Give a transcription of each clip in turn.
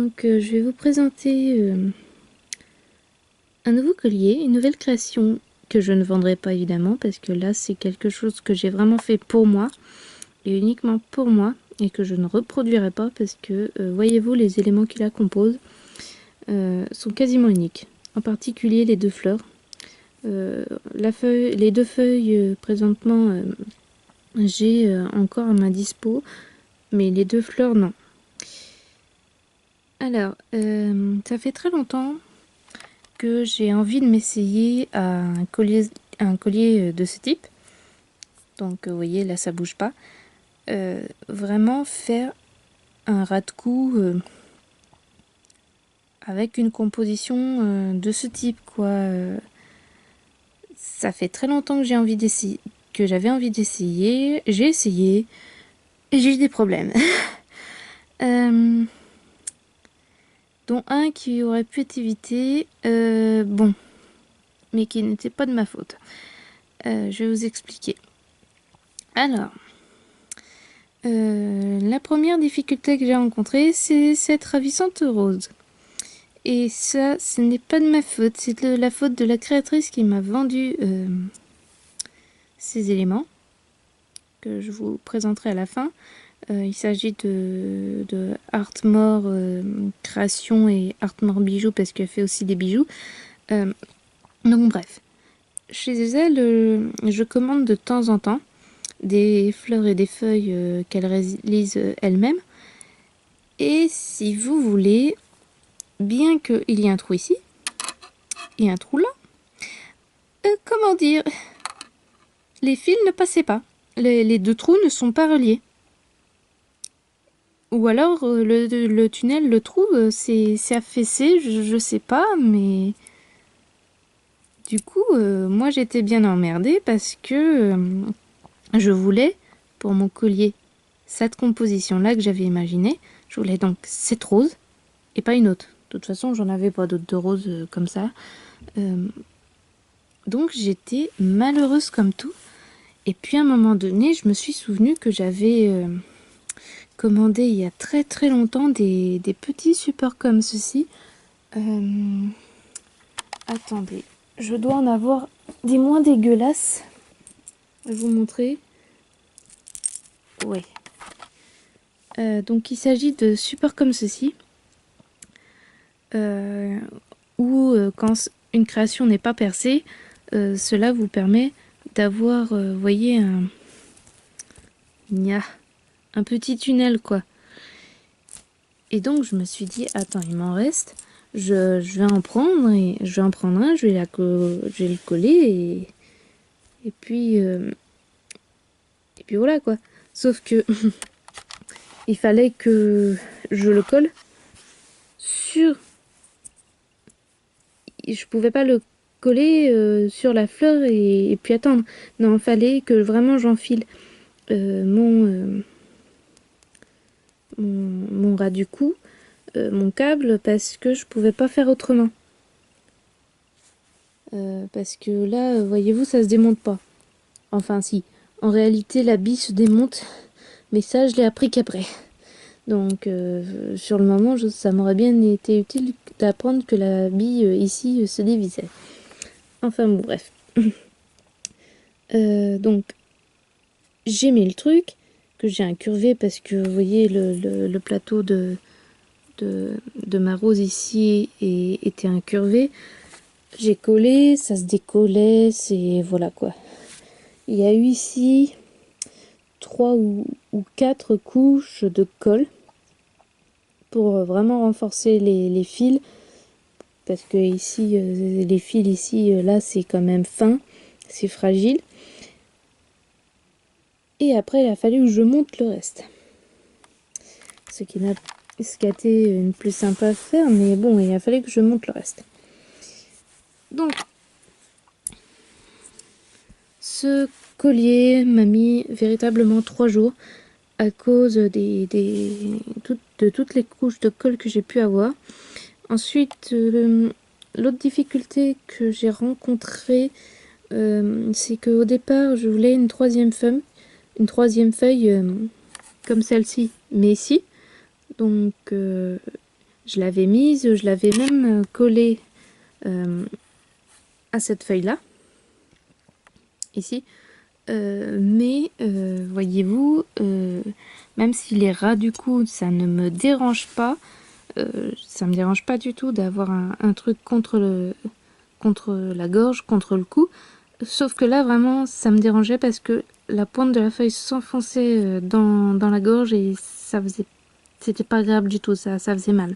Donc je vais vous présenter un nouveau collier, une nouvelle création que je ne vendrai pas évidemment parce que là c'est quelque chose que j'ai vraiment fait pour moi et uniquement pour moi et que je ne reproduirai pas parce que voyez-vous, les éléments qui la composent sont quasiment uniques, en particulier les deux fleurs. Les deux feuilles présentement j'ai encore à ma dispo, mais les deux fleurs non. Alors ça fait très longtemps que j'ai envie de m'essayer à un collier de ce type. Donc vous voyez là ça bouge pas. Vraiment faire un ras de cou avec une composition de ce type quoi. Ça fait très longtemps que j'ai envie d'essayer, que j'avais envie d'essayer. J'ai essayé et j'ai eu des problèmes. Dont un qui aurait pu être évité. Bon, mais qui n'était pas de ma faute. Je vais vous expliquer. Alors, la première difficulté que j'ai rencontrée, c'est cette ravissante rose. Et ça, ce n'est pas de ma faute, c'est de la faute de la créatrice qui m'a vendu ces éléments, que je vous présenterai à la fin. Il s'agit de Artmore Création et Artmore Bijoux, parce qu'elle fait aussi des bijoux. Donc bref, chez elle, je commande de temps en temps des fleurs et des feuilles qu'elle réalise elle-même. Et si vous voulez, bien qu'il y ait un trou ici, et un trou là, comment dire, les fils ne passaient pas. Les deux trous ne sont pas reliés. Ou alors le tunnel, le trou, c'est affaissé, je sais pas, mais... Du coup, moi j'étais bien emmerdée parce que je voulais, pour mon collier, cette composition-là que j'avais imaginée, je voulais donc cette rose et pas une autre. De toute façon, j'en avais pas d'autres de roses comme ça. Donc j'étais malheureuse comme tout. Et puis à un moment donné, je me suis souvenu que j'avais commandé il y a très très longtemps des petits supports comme ceci. Attendez, je dois en avoir des moins dégueulasses. Je vais vous montrer. Ouais. Donc il s'agit de supports comme ceci. Où quand une création n'est pas percée, cela vous permet d'avoir, vous voyez, un petit tunnel quoi. Et donc je me suis dit, attends, il m'en reste, je vais en prendre et je vais en prendre un, je vais le coller et puis voilà quoi. Sauf que il fallait que je le colle sur, je pouvais pas le coller sur la fleur et puis attendre. Non, il fallait que vraiment j'enfile mon ras du cou, mon câble, parce que je pouvais pas faire autrement. Parce que là, voyez-vous, ça se démonte pas. Enfin si, en réalité la bille se démonte, mais ça je l'ai appris qu'après. Donc sur le moment, ça m'aurait bien été utile d'apprendre que la bille ici se dévissait. Enfin bon, bref. Donc j'ai mis le truc, que j'ai incurvé parce que vous voyez le plateau de ma rose ici était incurvé. J'ai collé, ça se décollait, c'est voilà quoi. Il y a eu ici 3 ou 4 couches de colle pour vraiment renforcer les fils, parce que ici les fils ici là c'est quand même fin, c'est fragile. Et après il a fallu que je monte le reste, ce qui a été une plus sympa à faire, mais bon, il a fallu que je monte le reste. Donc ce collier m'a mis véritablement 3 jours à cause de toutes les couches de colle que j'ai pu avoir. Ensuite, l'autre difficulté que j'ai rencontrée, c'est qu'au départ, je voulais une troisième feuille comme celle-ci, mais ici. Donc, je l'avais mise, je l'avais même collée à cette feuille-là, ici. Mais voyez-vous, même si les ras du cou, ça ne me dérange pas, ça me dérange pas du tout d'avoir un truc contre la gorge, contre le cou. Sauf que là, vraiment, ça me dérangeait parce que la pointe de la feuille s'enfonçait dans la gorge et ça faisait... C'était pas agréable du tout, ça faisait mal.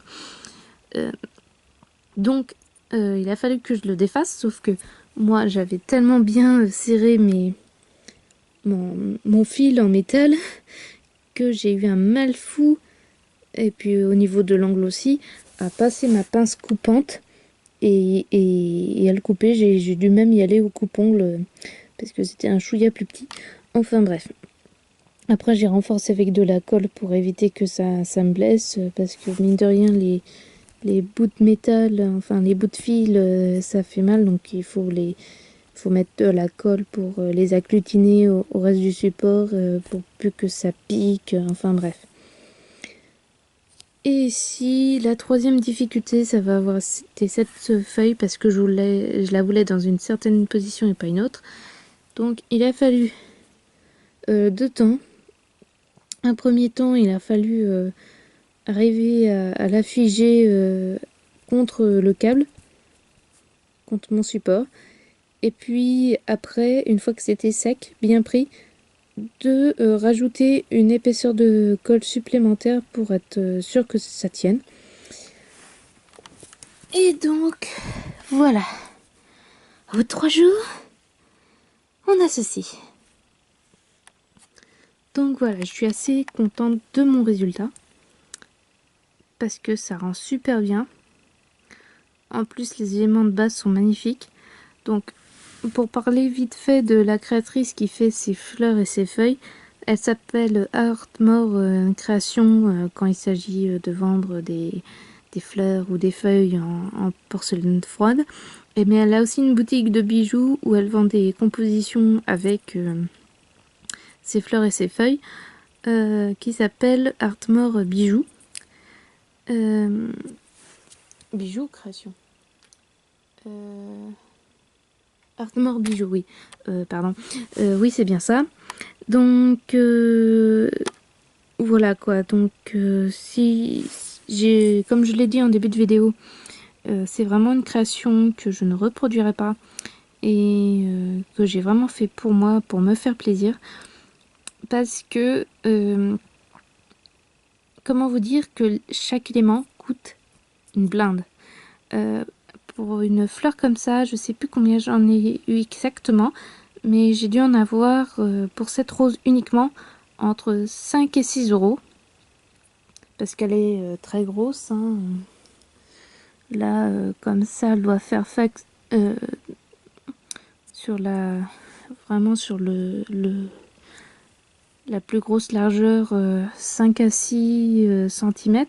Donc, il a fallu que je le défasse, sauf que moi, j'avais tellement bien serré mon fil en métal que j'ai eu un mal fou, et puis au niveau de l'angle aussi, à passer ma pince coupante et à le couper. J'ai dû même y aller au coupe-ongle parce que c'était un chouïa plus petit. Enfin bref. Après j'ai renforcé avec de la colle pour éviter que ça me blesse, parce que mine de rien les bouts de métal, enfin les bouts de fil, ça fait mal, donc il faut mettre de la colle pour les agglutiner au reste du support, pour plus que ça pique, enfin bref. Et ici, la troisième difficulté, ça va avoir été cette feuille, parce que je la voulais dans une certaine position et pas une autre. Donc il a fallu 2 temps. Un premier temps, il a fallu arriver à la figer contre le câble, contre mon support. Et puis après, une fois que c'était sec, bien pris, de rajouter une épaisseur de colle supplémentaire pour être sûr que ça tienne. Et donc, voilà. Au bout de 3 jours, on a ceci. Donc voilà, je suis assez contente de mon résultat, parce que ça rend super bien. En plus, les éléments de base sont magnifiques. Donc, pour parler vite fait de la créatrice qui fait ses fleurs et ses feuilles, elle s'appelle Artmore Création quand il s'agit de vendre des fleurs ou des feuilles en porcelaine froide. Mais elle a aussi une boutique de bijoux où elle vend des compositions avec ses fleurs et ses feuilles, qui s'appelle Artmore Bijoux. Bijoux création. Artmore Bijoux, oui. Pardon. Oui, c'est bien ça. Donc, voilà quoi. Donc, si j'ai, comme je l'ai dit en début de vidéo, c'est vraiment une création que je ne reproduirai pas et que j'ai vraiment fait pour moi, pour me faire plaisir. Parce que, comment vous dire que chaque élément coûte une blinde. Pour une fleur comme ça, je sais plus combien j'en ai eu exactement, mais j'ai dû en avoir pour cette rose uniquement entre 5 et 6 euros. Parce qu'elle est très grosse. Hein. Là, comme ça, elle doit faire sur vraiment sur la plus grosse largeur, 5 à 6 cm.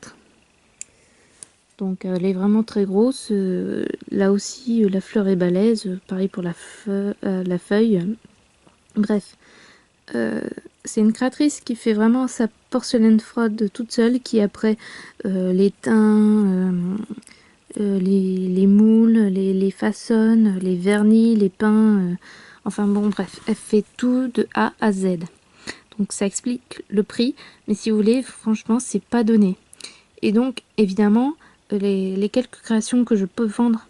Donc elle est vraiment très grosse. Là aussi, la fleur est balèze. Pareil pour la feuille. Bref. C'est une créatrice qui fait vraiment sa porcelaine froide toute seule, qui après les teint, les moules, les façonne, les vernis, les peint. Enfin bon, bref, elle fait tout de A à Z. Donc ça explique le prix, mais si vous voulez, franchement, c'est pas donné. Et donc, évidemment, les quelques créations que je peux vendre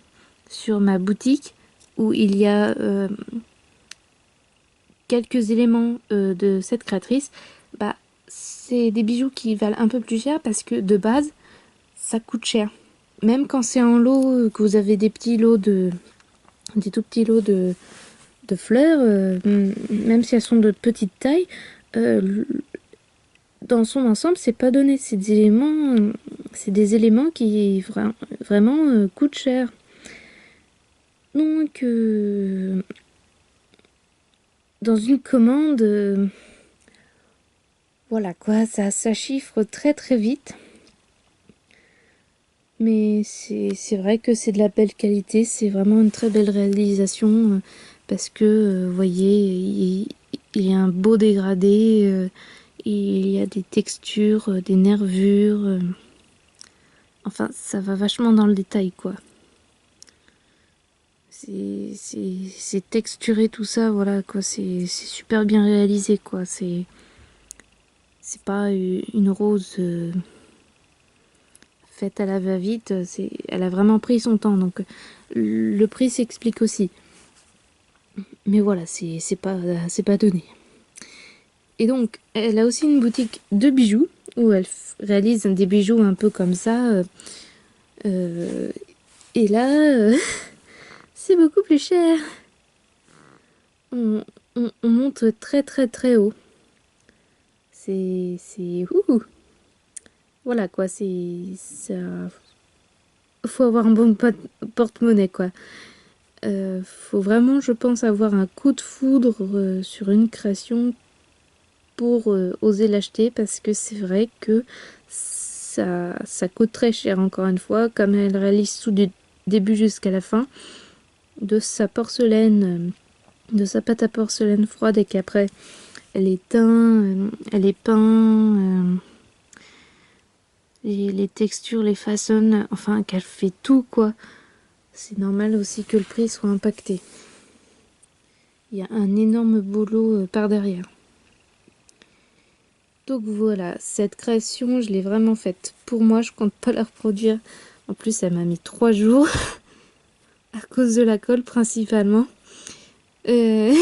sur ma boutique, où il y a quelques éléments de cette créatrice, bah, c'est des bijoux qui valent un peu plus cher, parce que de base, ça coûte cher. Même quand c'est en lot, que vous avez des tout petits lots de fleurs, même si elles sont de petite taille, dans son ensemble, c'est pas donné. C'est des éléments qui vraiment coûtent cher. Donc, dans une commande, voilà quoi, ça chiffre très très vite. Mais c'est vrai que c'est de la belle qualité, c'est vraiment une très belle réalisation, parce que, vous voyez, il y a un beau dégradé, il y a des textures, des nervures. Enfin, ça va vachement dans le détail, quoi. C'est texturé, tout ça, voilà, quoi. C'est super bien réalisé, quoi. C'est pas une rose faite à la va-vite. Elle a vraiment pris son temps, donc le prix s'explique aussi. Mais voilà, c'est pas donné. Et donc, elle a aussi une boutique de bijoux, où elle réalise des bijoux un peu comme ça. Et là, c'est beaucoup plus cher. On, on monte très très très haut. C'est... Ouh. Voilà quoi, c'est... Ça... Faut avoir un bon porte-monnaie quoi. Faut vraiment, je pense, avoir un coup de foudre sur une création pour oser l'acheter, parce que c'est vrai que ça coûte très cher, encore une fois, comme elle réalise tout du début jusqu'à la fin, de sa porcelaine, de sa pâte à porcelaine froide, et qu'après elle est teint, elle est peint, les textures, les façonne, enfin qu'elle fait tout quoi. C'est normal aussi que le prix soit impacté. Il y a un énorme boulot par derrière. Donc voilà, cette création, je l'ai vraiment faite pour moi, je compte pas la reproduire. En plus, elle m'a mis 3 jours à cause de la colle principalement. Euh,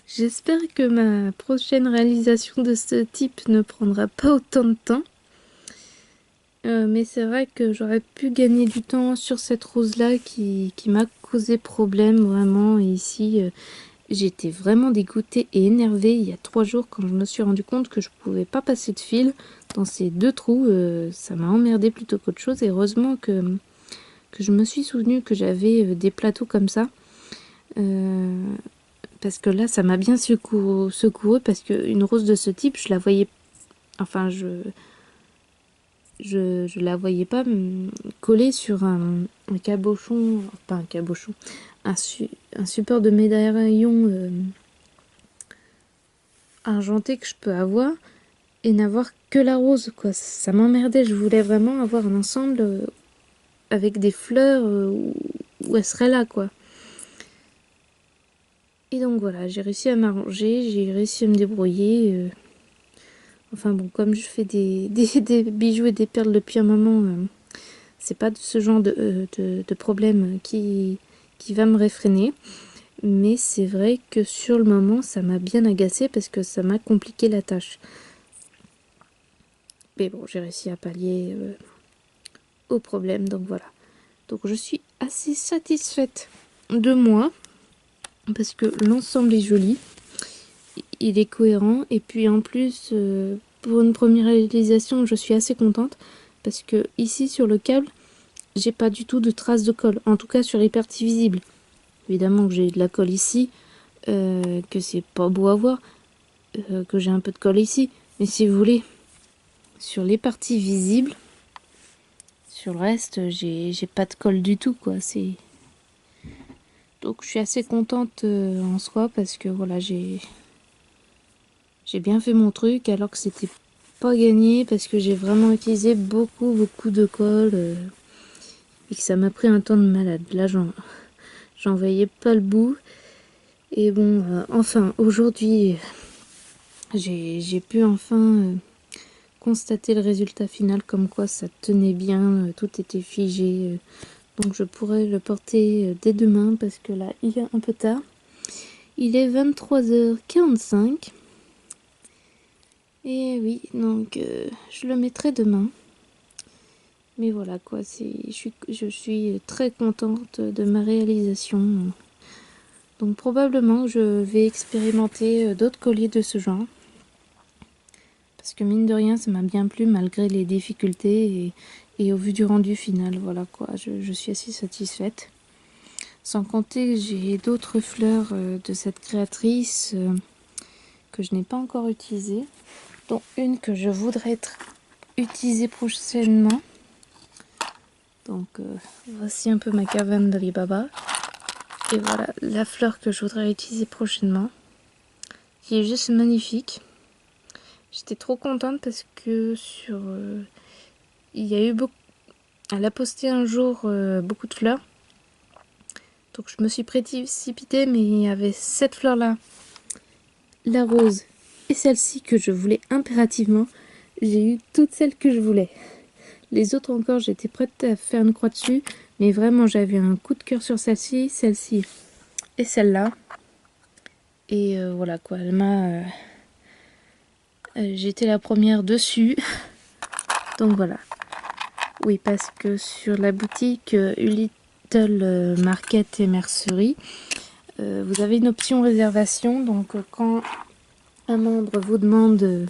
J'espère que ma prochaine réalisation de ce type ne prendra pas autant de temps. Mais c'est vrai que j'aurais pu gagner du temps sur cette rose-là qui m'a causé problème vraiment. Et ici, j'étais vraiment dégoûtée et énervée il y a 3 jours quand je me suis rendu compte que je pouvais pas passer de fil dans ces 2 trous. Ça m'a emmerdé plutôt qu'autre chose. Et heureusement que je me suis souvenu que j'avais des plateaux comme ça. Parce que là, ça m'a bien secouru parce qu'une rose de ce type, je la voyais... Enfin, je la voyais pas collée sur un cabochon, pas un cabochon, un support de médaillon argenté que je peux avoir, et n'avoir que la rose, quoi. Ça m'emmerdait, je voulais vraiment avoir un ensemble avec des fleurs où elle serait là, quoi. Et donc voilà, j'ai réussi à m'arranger, j'ai réussi à me débrouiller. Enfin bon, comme je fais des bijoux et des perles depuis un moment, c'est pas ce genre de problème qui va me réfréner. Mais c'est vrai que sur le moment, ça m'a bien agacé parce que ça m'a compliqué la tâche. Mais bon, j'ai réussi à pallier au problème, donc voilà. Donc je suis assez satisfaite de moi parce que l'ensemble est joli, il est cohérent, et puis en plus, pour une première réalisation, je suis assez contente parce que ici sur le câble, j'ai pas du tout de traces de colle, en tout cas sur les parties visibles. Évidemment que j'ai de la colle ici, que c'est pas beau à voir, que j'ai un peu de colle ici, mais si vous voulez, sur les parties visibles, sur le reste, j'ai pas de colle du tout, quoi. Donc je suis assez contente en soi parce que voilà, j'ai bien fait mon truc alors que c'était pas gagné parce que j'ai vraiment utilisé beaucoup de colle et que ça m'a pris un temps de malade. Là, j'en voyais pas le bout. Et bon, enfin, aujourd'hui, j'ai pu enfin constater le résultat final, comme quoi ça tenait bien, tout était figé. Donc je pourrais le porter dès demain parce que là, il est un peu tard. Il est 23h45. Et oui, donc je le mettrai demain. Mais voilà quoi, je suis très contente de ma réalisation. Donc probablement je vais expérimenter d'autres colliers de ce genre. Parce que mine de rien, ça m'a bien plu malgré les difficultés et au vu du rendu final. Voilà quoi, je suis assez satisfaite. Sans compter que j'ai d'autres fleurs de cette créatrice que je n'ai pas encore utilisées. Dont une que je voudrais utiliser prochainement. Donc voici un peu ma caravane d'Alibaba. Et voilà la fleur que je voudrais utiliser prochainement. Qui est juste magnifique. J'étais trop contente parce que sur il y a eu beaucoup... Elle a posté un jour beaucoup de fleurs. Donc je me suis précipitée, mais il y avait cette fleur-là, la rose, et celle-ci que je voulais impérativement. J'ai eu toutes celles que je voulais. Les autres encore, j'étais prête à faire une croix dessus. Mais vraiment, j'avais un coup de cœur sur celle-ci et celle-là. Et voilà quoi, elle m'a... j'étais la première dessus. Donc voilà. Oui, parce que sur la boutique Little Market et Mercerie, vous avez une option réservation. Donc quand un membre vous demande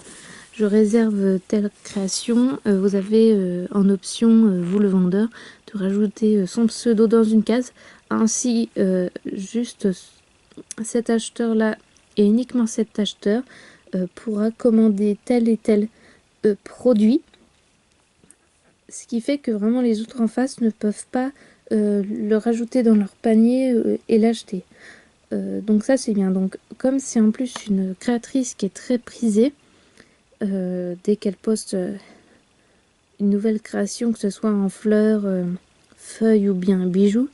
je réserve telle création, vous avez en option, vous le vendeur, de rajouter son pseudo dans une case. Ainsi, juste cet acheteur-là et uniquement cet acheteur pourra commander tel et tel produit. Ce qui fait que vraiment les autres en face ne peuvent pas le rajouter dans leur panier et l'acheter. Donc ça c'est bien. Donc comme c'est en plus une créatrice qui est très prisée, dès qu'elle poste une nouvelle création, que ce soit en fleurs, feuilles ou bien un bijou,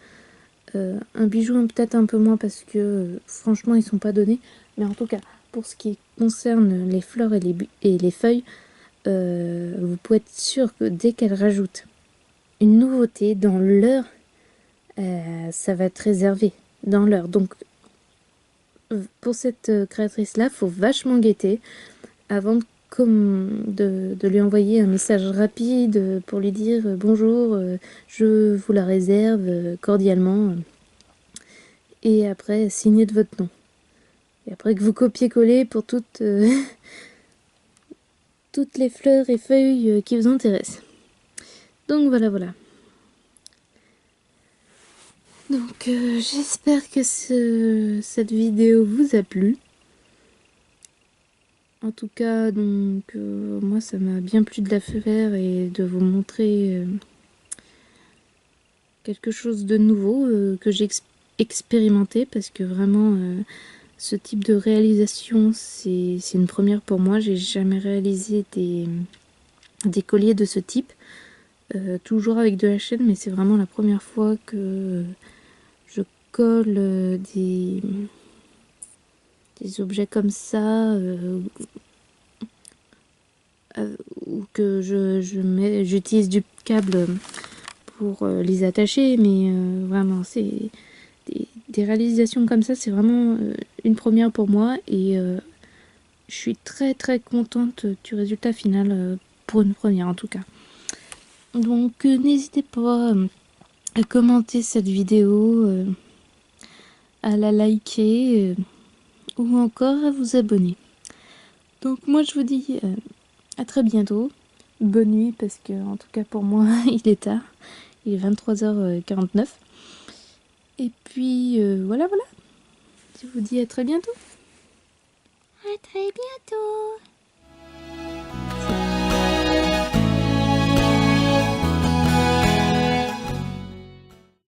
peut-être un peu moins parce que franchement ils sont pas donnés, mais en tout cas pour ce qui concerne les fleurs et les feuilles, vous pouvez être sûr que dès qu'elle rajoute une nouveauté dans l'heure, ça va être réservé dans l'heure. Donc pour cette créatrice là, faut vachement guetter avant de lui envoyer un message rapide pour lui dire bonjour, je vous la réserve cordialement, et après signer de votre nom. Et après que vous copiez-collez pour toutes, toutes les fleurs et feuilles qui vous intéressent. Donc voilà, voilà. Donc j'espère que cette vidéo vous a plu. En tout cas, donc moi ça m'a bien plu de la faire et de vous montrer quelque chose de nouveau que j'ai expérimenté, parce que vraiment ce type de réalisation c'est une première pour moi. J'ai jamais réalisé des colliers de ce type, toujours avec de la chaîne, mais c'est vraiment la première fois que je colle des objets comme ça, ou que j'utilise du câble pour les attacher, mais vraiment c'est des réalisations comme ça, c'est vraiment une première pour moi, et je suis très très contente du résultat final, pour une première en tout cas. Donc n'hésitez pas à commenter cette vidéo, à la liker, ou encore à vous abonner. Donc moi je vous dis à très bientôt. Bonne nuit, parce que en tout cas pour moi il est tard. Il est 23h49. Et puis voilà, voilà. Je vous dis à très bientôt. À très bientôt.